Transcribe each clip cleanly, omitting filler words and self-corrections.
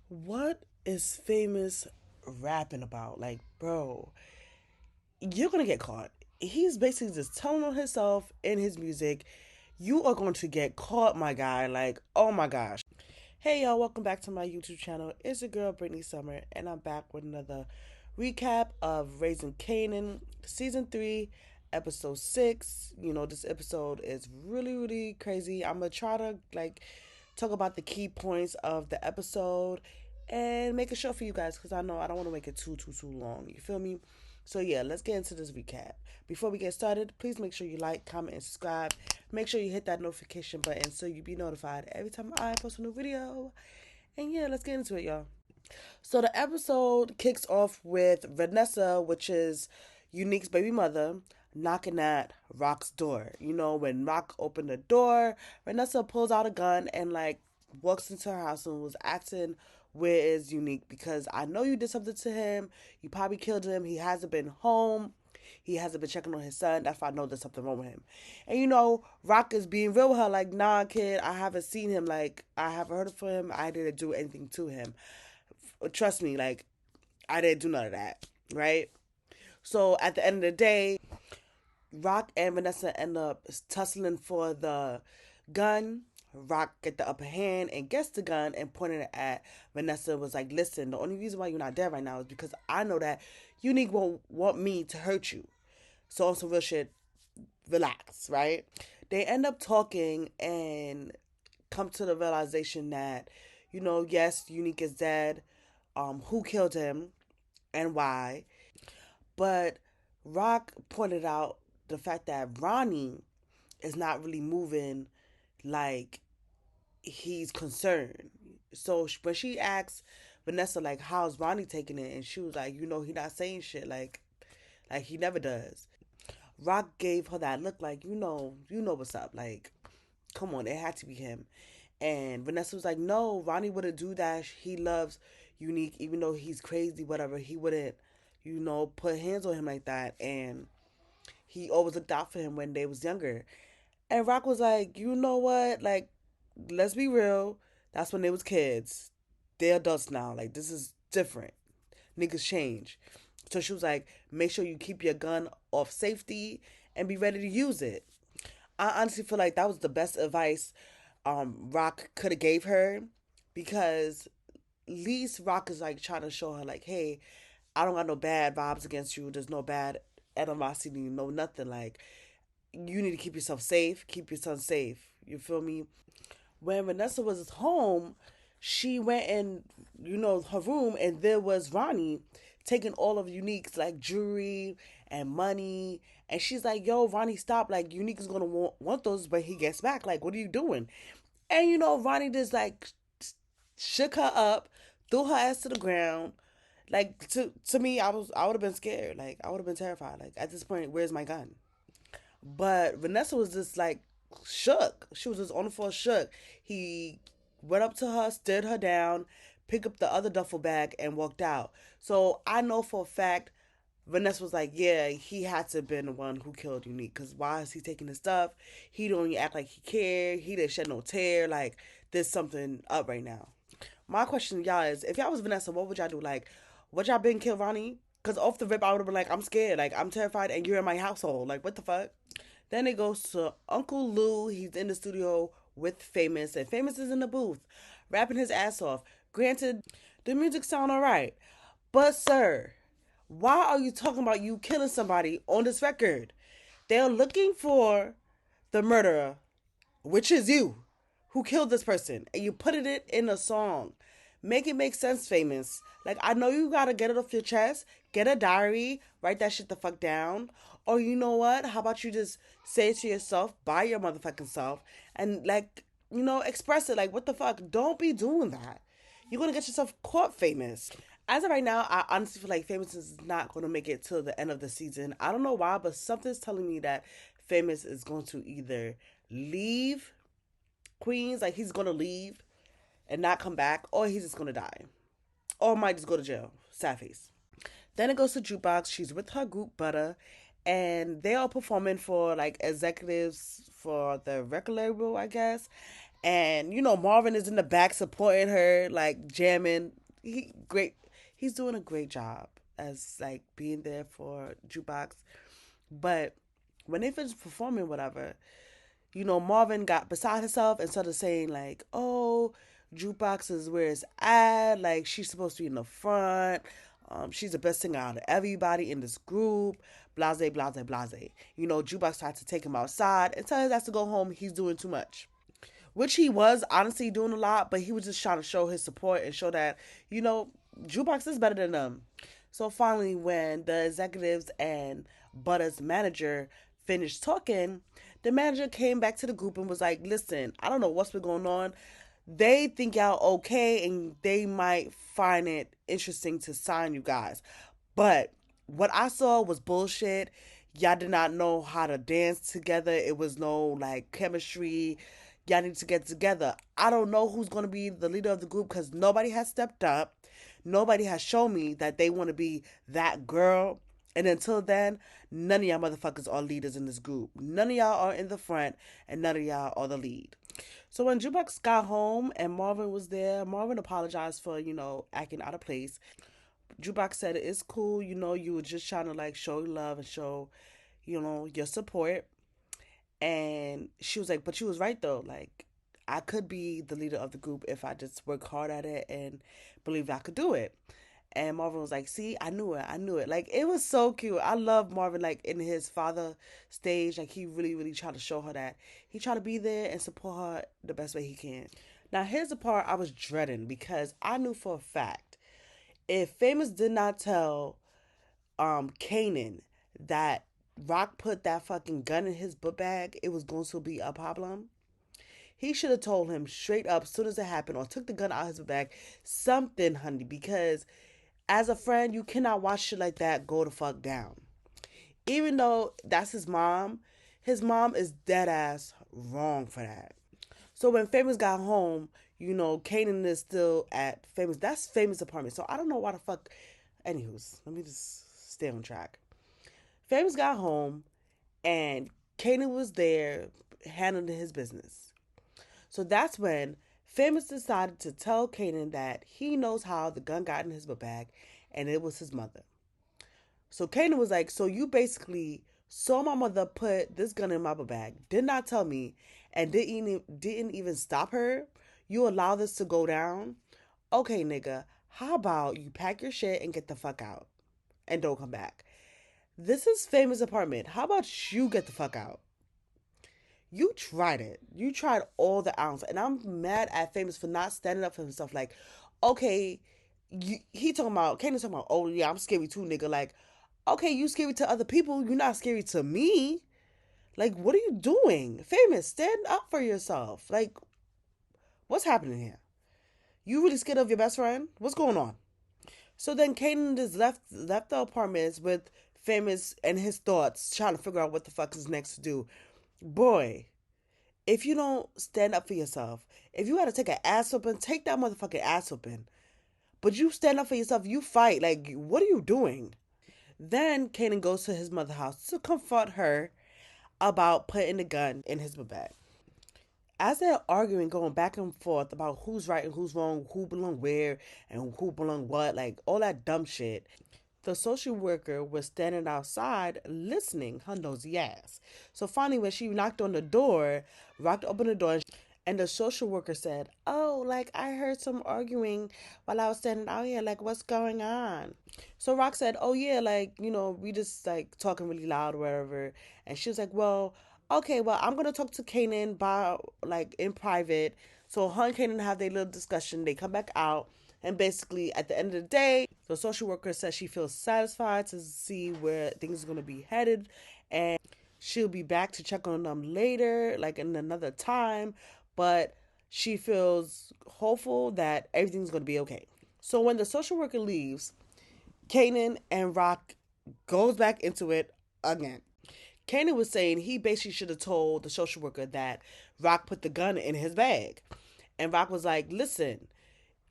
What is Famous rapping about? Like, bro, you're gonna get caught. He's basically just telling on himself in his music. You are going to get caught, my guy. Like, oh my gosh. Hey y'all, welcome back to my YouTube channel. It's your girl Brittany Summer, and I'm back with another recap of Raising Kanan, season 3, episode 6. This episode is really crazy. I'm gonna try to talk about the key points of the episode and make it short for you guys because I know I don't want to make it too long. You feel me? So yeah, let's get into this recap. Before we get started, please make sure you like, comment, and subscribe. Make sure you hit that notification button so you be notified every time I post a new video. And yeah, let's get into it, y'all. So the episode kicks off with Vanessa, which is Unique's baby mother, knocking at Rock's door. When Rock opened the door, Vanessa pulls out a gun and walks into her house and was asking, where is Unique? Because I know you did something to him. You probably killed him. He hasn't been home. He hasn't been checking on his son. That's why I know there's something wrong with him. And Rock is being real with her, like, nah, kid, I haven't seen him. Like, I haven't heard from him. I didn't do anything to him. Trust me, like, I didn't do none of that, right? So at the end of the day, Rock and Vanessa end up tussling for the gun. Rock get the upper hand and gets the gun and pointed it at Vanessa. Was like, listen, the only reason why you're not dead right now is because I know that Unique won't want me to hurt you. So on some real shit, relax, right? They end up talking and come to the realization that, yes, Unique is dead. Who killed him and why? But Rock pointed out the fact that Ronnie is not really moving like he's concerned. So when she asks Vanessa, like, how's Ronnie taking it? And she was like, he not saying shit. Like he never does. Rock gave her that look like, you know what's up. Like, come on, it had to be him. And Vanessa was like, no, Ronnie wouldn't do that. He loves Unique, even though he's crazy, whatever. He wouldn't, put hands on him like that. And he always looked out for him when they was younger. And Rock was like, you know what? Like, let's be real. That's when they was kids. They're adults now. Like, this is different. Niggas change. So she was like, make sure you keep your gun off safety and be ready to use it. I honestly feel like that was the best advice Rock could have gave her, because at least Rock is like trying to show her like, hey, I don't got no bad vibes against you. There's no bad animosity, no nothing. Like, you need to keep yourself safe, keep your son safe. You feel me? When Vanessa was home, she went in, her room, and there was Ronnie taking all of Unique's like jewelry and money. And she's like, yo, Ronnie, stop. Like, Unique is gonna want those when he gets back. Like, what are you doing? And Ronnie just like shook her up, threw her ass to the ground. Like, to me, I would have been scared. Like, I would have been terrified. Like, at this point, where's my gun? But Vanessa was just like shook. She was just on the floor shook. He went up to her, stared her down, picked up the other duffel bag, and walked out. So I know for a fact Vanessa was like, yeah, he had to have been the one who killed Unique. Because why is he taking his stuff? He don't even act like he cared. He didn't shed no tear. Like, there's something up right now. My question to y'all is, if y'all was Vanessa, what would y'all do? Like, would y'all been kill Ronnie? Because off the rip, I would have been like, I'm scared. Like, I'm terrified, and you're in my household. Like, what the fuck? Then it goes to Uncle Lou. He's in the studio with Famous, and Famous is in the booth, rapping his ass off. Granted, the music sound alright, but sir, why are you talking about you killing somebody on this record? They're looking for the murderer, which is you, who killed this person, and you put it in a song. Make it make sense, Famous. Like, I know you gotta get it off your chest. Get a diary, write that shit the fuck down. Or you know what? How about you just say it to yourself, by your motherfucking self, and express it. Like, what the fuck? Don't be doing that. You're gonna get yourself caught, Famous. As of right now, I honestly feel like Famous is not gonna make it till the end of the season. I don't know why, but something's telling me that Famous is going to either leave Queens, like he's gonna leave and not come back, or he's just gonna die, or might just go to jail. Sad face. Then it goes to Jukebox. She's with her group Butter, and they are performing for like executives for the record label, I guess. And Marvin is in the back supporting her, like jamming. He's doing a great job as like being there for Jukebox. But when they finished performing, whatever, Marvin got beside herself and started saying like, "Oh, Jukebox is where it's at. Like she's supposed to be in the front. She's the best singer out of everybody in this group. Blase, blase, blase." Jukebox tried to take him outside and tell him that's to go home. He's doing too much, which he was honestly doing a lot, but he was just trying to show his support and show that Jukebox is better than them. So finally, when the executives and Butter's manager finished talking, the manager came back to the group and was like, "Listen, I don't know what's been going on. They think y'all okay and they might find it interesting to sign you guys. But what I saw was bullshit. Y'all did not know how to dance together. It was no like chemistry. Y'all need to get together. I don't know who's going to be the leader of the group because nobody has stepped up. Nobody has shown me that they want to be that girl. And until then, none of y'all motherfuckers are leaders in this group. None of y'all are in the front, and none of y'all are the lead." So when Jukebox got home and Marvin was there, Marvin apologized for, acting out of place. Jukebox said it's cool, you were just trying to like show love and show, your support. And she was like, "But you was right though. Like, I could be the leader of the group if I just work hard at it and believe I could do it." And Marvin was like, "See, I knew it. I knew it." Like, it was so cute. I love Marvin, like, in his father stage. Like, he really, really tried to show her that he tried to be there and support her the best way he can. Now, here's the part I was dreading because I knew for a fact if Famous did not tell Kanan that Rock put that fucking gun in his book bag, it was going to be a problem. He should have told him straight up as soon as it happened or took the gun out of his book bag. Something, honey, because as a friend, you cannot watch shit like that go the fuck down. Even though that's his mom is dead ass wrong for that. So when Famous got home, Kanan is still at Famous. That's Famous' apartment. So I don't know why the fuck. Anywho's, let me just stay on track. Famous got home and Kanan was there handling his business. So that's when Famous decided to tell Kanan that he knows how the gun got in his book bag and it was his mother. So Kanan was like, "So you basically saw my mother put this gun in my book bag, did not tell me, and didn't even stop her? You allow this to go down? Okay, nigga, how about you pack your shit and get the fuck out and don't come back? This is Famous' apartment. How about you get the fuck out?" You tried it. You tried all the ounce. And I'm mad at Famous for not standing up for himself. Like, okay, Kanan's talking about, "Oh, yeah, I'm scary too, nigga." Like, okay, you scary to other people. You're not scary to me. Like, what are you doing? Famous, stand up for yourself. Like, what's happening here? You really scared of your best friend? What's going on? So then Kanan just left the apartments with Famous and his thoughts, trying to figure out what the fuck is next to do. Boy, if you don't stand up for yourself, if you gotta take an ass whooping, take that motherfucking ass whooping. But you stand up for yourself, you fight. Like, what are you doing? Then Kanan goes to his mother's house to confront her about putting the gun in his bag. As they're arguing, going back and forth about who's right and who's wrong, who belong where, and who belong what, like all that dumb shit, the social worker was standing outside listening her nosy ass. So finally, when she knocked on the door, Rock opened the door, and the social worker said, "Oh, like I heard some arguing while I was standing out here. Like, what's going on?" So Rock said, "Oh yeah, like, we just like talking really loud or whatever." And she was like, "Well, okay, well, I'm gonna talk to Kanan by like in private." So her and Kanan have their little discussion. They come back out. And basically, at the end of the day, the social worker says she feels satisfied to see where things are going to be headed. And she'll be back to check on them later, like in another time. But she feels hopeful that everything's going to be okay. So when the social worker leaves, Kanan and Rock goes back into it again. Kanan was saying he basically should have told the social worker that Rock put the gun in his bag. And Rock was like, "Listen,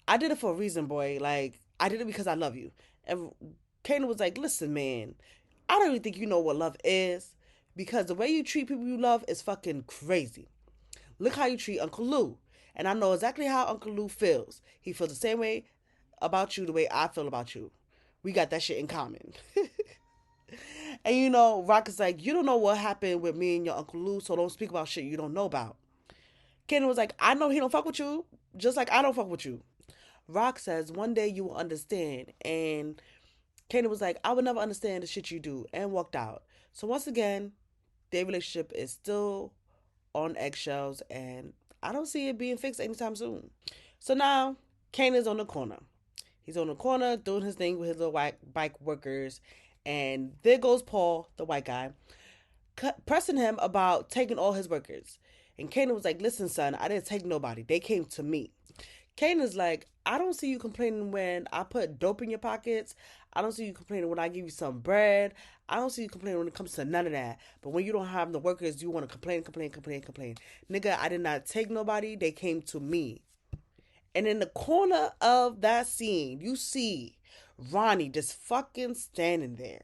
I did it for a reason, boy. Like, I did it because I love you." And Kanan was like, "Listen, man, I don't even think you know what love is because the way you treat people you love is fucking crazy. Look how you treat Uncle Lou. And I know exactly how Uncle Lou feels. He feels the same way about you the way I feel about you. We got that shit in common. And you know, Rock is like, you don't know what happened with me and your Uncle Lou, so don't speak about shit you don't know about. Kanan was like, I know he don't fuck with you, just like I don't fuck with you. Rock says, one day you will understand. And Kanan was like, I would never understand the shit you do, and walked out. So once again, their relationship is still on eggshells, and I don't see it being fixed anytime soon. So now, Kanan's on the corner. He's on the corner doing his thing with his little white bike workers, and there goes Paul, the white guy, pressing him about taking all his workers. And Kanan was like, listen, son, I didn't take nobody. They came to me. Kanan's like, I don't see you complaining when I put dope in your pockets. I don't see you complaining when I give you some bread. I don't see you complaining when it comes to none of that. But when you don't have the workers, you want to complain. Nigga, I did not take nobody. They came to me. And in the corner of that scene, you see Ronnie just fucking standing there.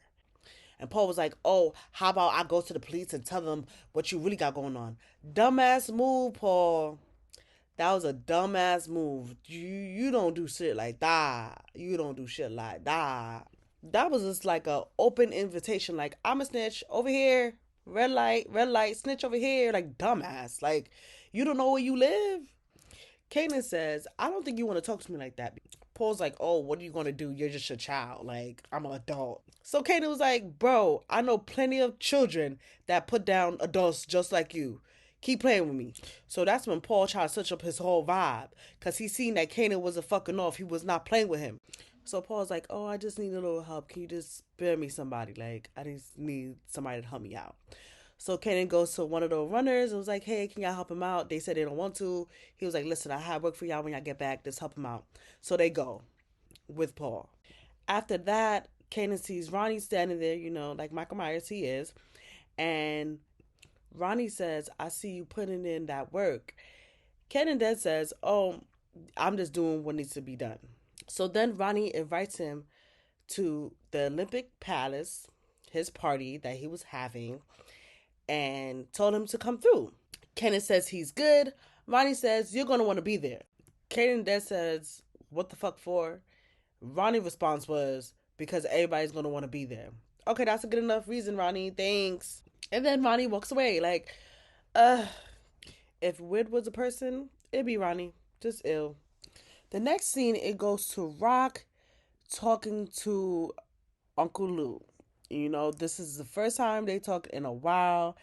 And Paul was like, oh, how about I go to the police and tell them what you really got going on? Dumbass move, Paul. That was a dumbass move. You don't do shit like that. You don't do shit like that. That was just like a open invitation. Like, I'm a snitch over here. Red light, snitch over here. Like, dumbass. Like, you don't know where you live. Kanan says, I don't think you want to talk to me like that. Paul's like, oh, what are you going to do? You're just a child. Like, I'm an adult. So Kanan was like, bro, I know plenty of children that put down adults just like you. Keep playing with me. So that's when Paul tried to switch up his whole vibe. Because he seen that Kanan wasn't fucking off. He was not playing with him. So Paul's like, oh, I just need a little help. Can you just spare me somebody? Like, I just need somebody to help me out. So Kanan goes to one of the runners and was like, hey, can y'all help him out? They said they don't want to. He was like, listen, I have work for y'all when y'all get back. Just help him out. So they go with Paul. After that, Kanan sees Ronnie standing there, you know, like Michael Myers he is. And Ronnie says, I see you putting in that work. Kanan then says, oh, I'm just doing what needs to be done. So then Ronnie invites him to the Olympic Palace, his party that he was having, and told him to come through. Kanan says he's good. Ronnie says, you're going to want to be there. Kanan then says, what the fuck for? Ronnie's response was, because everybody's going to want to be there. Okay, that's a good enough reason, Ronnie. Thanks. And then Ronnie walks away. Like, if Wid was a person, it'd be Ronnie. Just ill. The next scene, it goes to Rock talking to Uncle Lou. You know, this is the first time they talked in a while.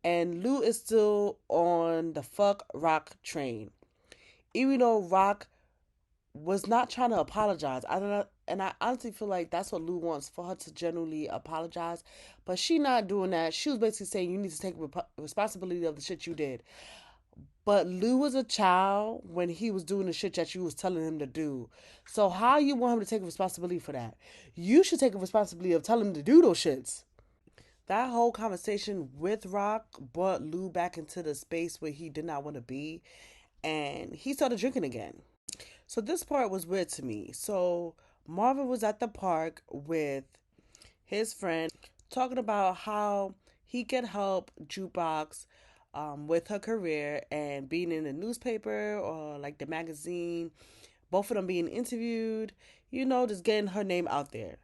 And Lou is still on the fuck Rock train. Even though Rock was not trying to apologize. I honestly feel like that's what Lou wants, for her to genuinely apologize. But she not doing that. She was basically saying you need to take responsibility of the shit you did. But Lou was a child when he was doing the shit that you was telling him to do. So how you want him to take responsibility for that? You should take a responsibility of telling him to do those shits. That whole conversation with Rock brought Lou back into the space where he did not want to be. And he started drinking again. So this part was weird to me. So Marvin was at the park with his friend talking about how he could help Jukebox with her career and being in the newspaper or like the magazine, both of them being interviewed, you know, just getting her name out there.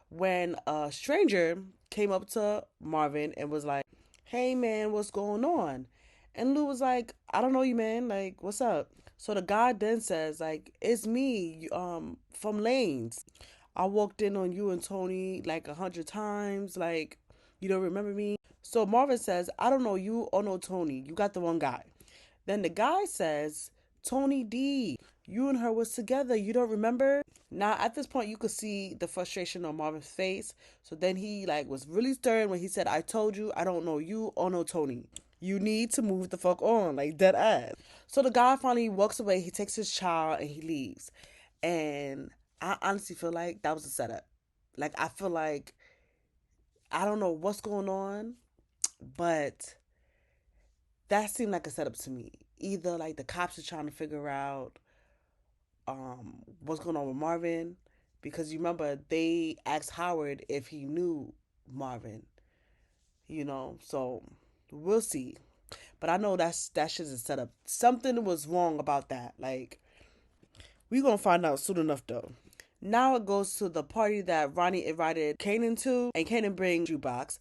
When a stranger came up to Marvin and was like, hey man, what's going on? And Lou was like, I don't know you, man. Like, what's up? So the guy then says, like, it's me, from Lanes. I walked in on you and Tony like 100 times. Like, you don't remember me? So Marvin says, I don't know you or no Tony. You got the wrong guy. Then the guy says, Tony D, you and her was together. You don't remember? Now, at this point, you could see the frustration on Marvin's face. So then he like was really stern when he said, I told you, I don't know you or no Tony. You need to move the fuck on, like dead ass. So the guy finally walks away. He takes his child and he leaves. And I honestly feel like that was a setup. Like, I feel like, I don't know what's going on, but that seemed like a setup to me. Either like the cops are trying to figure out what's going on with Marvin, because you remember they asked Howard if he knew Marvin, you know, so we'll see. But I know that shit is set up. Something was wrong about that. Like, we gonna find out soon enough though. Now it goes to the party that Ronnie invited Kanan to, and Kanan bring Jukebox,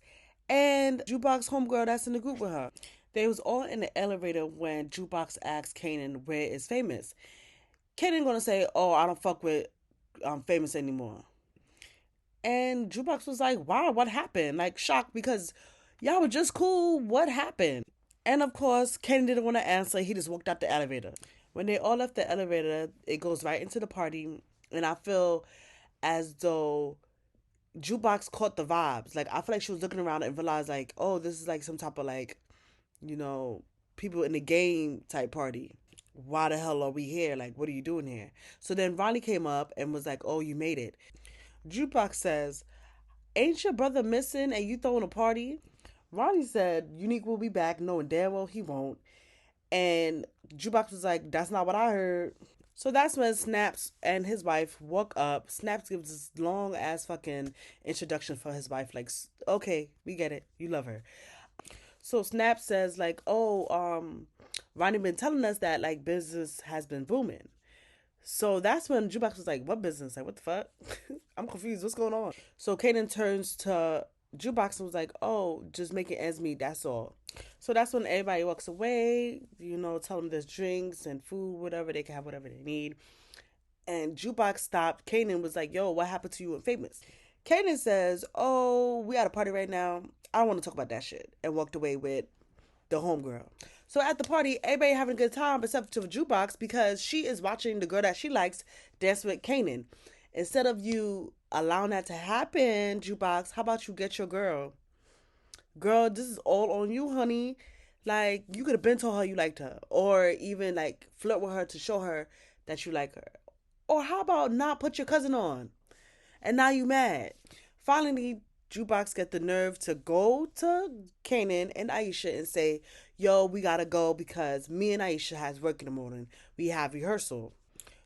and Jukebox homegirl that's in the group with her. They was all in the elevator when Jukebox asked Kanan where is Famous. Kanan gonna say, "Oh, I don't fuck with Famous anymore." And Jukebox was like, "Wow, what happened?" Like shocked because y'all were just cool. What happened? And of course, Kanan didn't want to answer. He just walked out the elevator. When they all left the elevator, it goes right into the party, and I feel as though Jukebox caught the vibes. Like I feel like she was looking around and realized like, oh, this is like some type of like, you know, people in the game type party. Why the hell are we here? Like, what are you doing here? So then Ronnie came up and was like, oh, you made it. Jukebox says, ain't your brother missing and you throwing a party? Ronnie said, Unique will be back, knowing damn well he won't. And Jukebox was like, that's not what I heard. So that's when Snaps and his wife walk up. Snaps gives this long ass fucking introduction for his wife. Like, okay, we get it. You love her. So Snaps says like, oh, Ronnie been telling us that like business has been booming. So that's when Jukebox was like, what business? Like, what the fuck? I'm confused. What's going on? So Kanan turns to Jukebox and was like, oh, just making ends meet. That's all. So that's when everybody walks away, you know, tell them there's drinks and food, whatever. They can have whatever they need. And Jukebox stopped. Kanan was like, yo, what happened to you and Famous? Kanan says, oh, we at a party right now. I don't want to talk about that shit. And walked away with the homegirl. So at the party, everybody having a good time except for Jukebox because she is watching the girl that she likes dance with Kanan. Instead of you allowing that to happen, Jukebox, how about you get your girl? Girl, this is all on you, honey. Like, you could have been told her you liked her. Or even, like, flirt with her to show her that you like her. Or how about not put your cousin on? And now you mad. Finally, Jukebox get the nerve to go to Kanan and Aisha and say, yo, we gotta go because me and Aisha has work in the morning. We have rehearsal.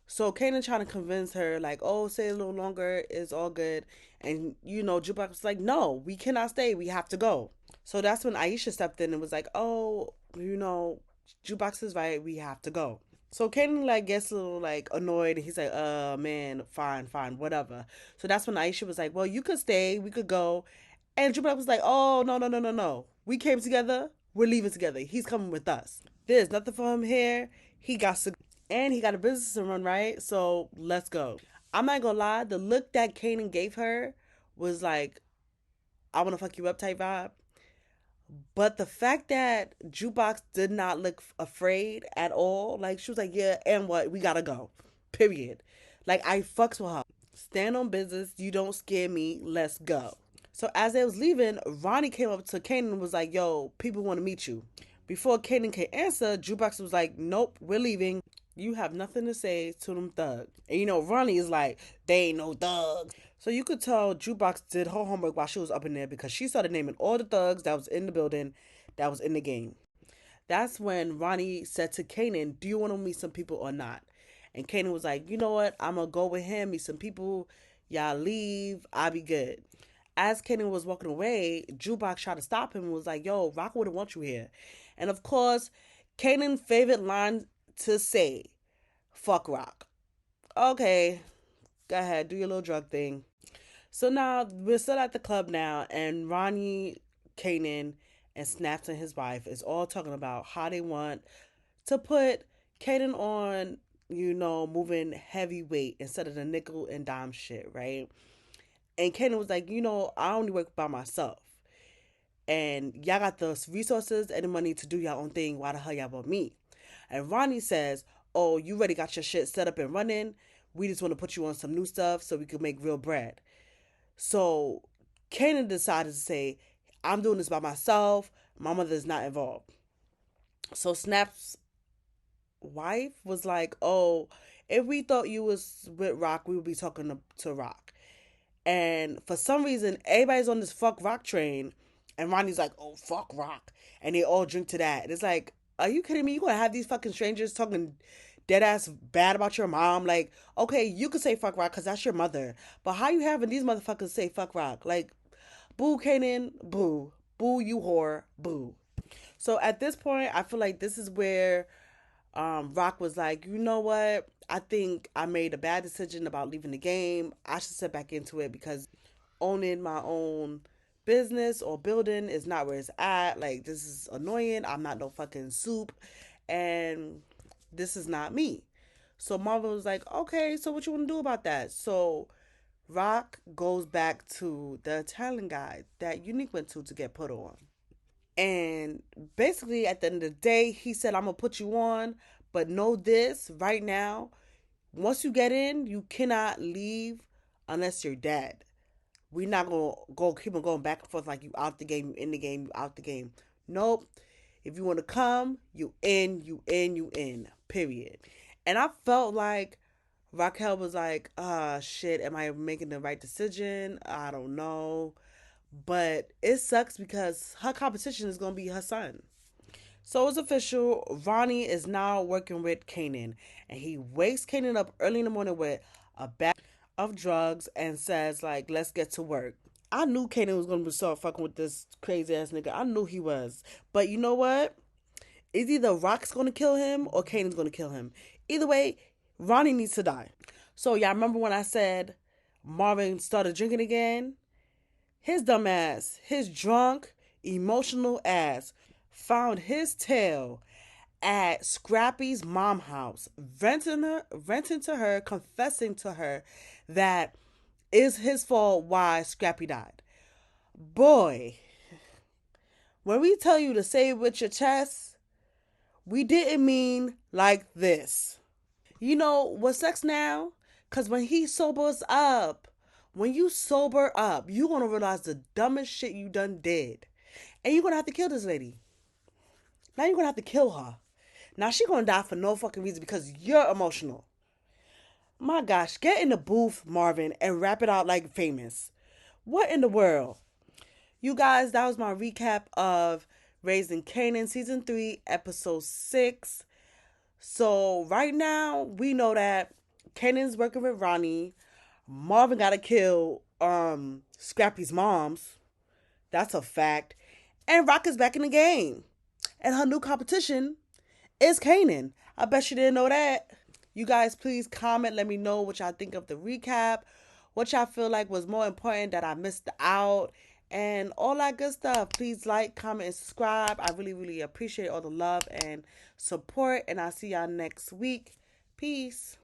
So Kanan trying to convince her, like, oh, stay a little longer. It's all good. And, you know, Jukebox was like, no, we cannot stay. We have to go. So that's when Aisha stepped in and was like, oh, you know, Jukebox is right. We have to go. So Kanan, like, gets a little, like, annoyed. And he's like, man, fine, whatever. So that's when Aisha was like, well, you could stay. We could go. And Jukebox was like, oh, no. We came together. We're leaving together. He's coming with us. There's nothing for him here. He got to, and he got a business to run, right? So let's go. I'm not gonna lie. The look that Kanan gave her was like, I want to fuck you up type vibe. But the fact that Jukebox did not look afraid at all, like she was like, yeah, and what? We gotta go. Period. Like I fucks with her. Stand on business. You don't scare me. Let's go. So as they was leaving, Ronnie came up to Kanan and was like, yo, people want to meet you. Before Kanan could answer, Jukebox was like, nope, we're leaving. You have nothing to say to them thugs. And you know, Ronnie is like, they ain't no thugs. So you could tell Jukebox did her homework while she was up in there because she started naming all the thugs that was in the building, that was in the game. That's when Ronnie said to Kanan, do you want to meet some people or not? And Kanan was like, you know what? I'm going to go with him, meet some people. Y'all leave. I'll be good. As Kanan was walking away, Jukebox tried to stop him and was like, yo, Rock wouldn't want you here. And of course, Kanan's favorite line to say, fuck Rock. Okay, go ahead, do your little drug thing. So now we're still at the club now, and Ronnie, Kanan, and Snaps and his wife is all talking about how they want to put Kanan on, you know, moving heavy weight instead of the nickel and dime shit, right? And Kanan was like, you know, I only work by myself. And y'all got the resources and the money to do y'all own thing. Why the hell y'all want me? And Ronnie says, oh, you already got your shit set up and running. We just want to put you on some new stuff so we can make real bread. So Kanan decided to say, I'm doing this by myself. My mother is not involved. So Snap's wife was like, oh, if we thought you was with Rock, we would be talking to Rock. And for some reason, everybody's on this fuck Rock train. And Ronnie's like, oh, fuck Rock. And they all drink to that. And it's like, are you kidding me? You gonna have these fucking strangers talking dead ass bad about your mom? Like, okay, you could say fuck Rock because that's your mother. But how you having these motherfuckers say fuck Rock? Like, boo, Kanan, boo. Boo, you whore, boo. So at this point, I feel like this is where Rock was like, you know what? I think I made a bad decision about leaving the game. I should step back into it because owning my own business or building is not where it's at. Like, this is annoying. I'm not no fucking soup. And this is not me. So Marvel was like, okay, so what you want to do about that? So Rock goes back to the Italian guy that Unique went to get put on. And basically, at the end of the day, he said, I'm going to put you on, but know this right now. Once you get in, you cannot leave unless you're dead. We're not going to go keep on going back and forth like you out the game, you in the game, you out the game. Nope. If you want to come, you in, you in, you in. Period. And I felt like Raquel was like, shit, am I making the right decision? I don't know. But it sucks because her competition is going to be her son. So it's official. Ronnie is now working with Kanan. And he wakes Kanan up early in the morning with a bag of drugs and says, like, let's get to work. I knew Kanan was going to start fucking with this crazy ass nigga. I knew he was. But you know what? It's either Rock's going to kill him or Kanan's going to kill him. Either way, Ronnie needs to die. So y'all remember when I said Marvin started drinking again? His dumb ass, his drunk, emotional ass, found his tail at Scrappy's mom house, venting to her, confessing to her that is his fault why Scrappy died. Boy, when we tell you to say it with your chest, we didn't mean like this. You know what sucks now? Because when he sobers up, when you sober up, you're going to realize the dumbest shit you done did. And you're going to have to kill this lady. Now you're going to have to kill her. Now she's going to die for no fucking reason because you're emotional. My gosh, get in the booth, Marvin, and rap it out like Famous. What in the world? You guys, that was my recap of Raising Kanan Season 3, Episode 6. So right now, we know that Kanan's working with Ronnie. Marvin got to kill Scrappy's moms. That's a fact. And Rock is back in the game. And her new competition is Kanan. I bet you didn't know that. You guys, please comment. Let me know what y'all think of the recap. What y'all feel like was more important that I missed out. And all that good stuff. Please like, comment, and subscribe. I really, really appreciate all the love and support. And I'll see y'all next week. Peace.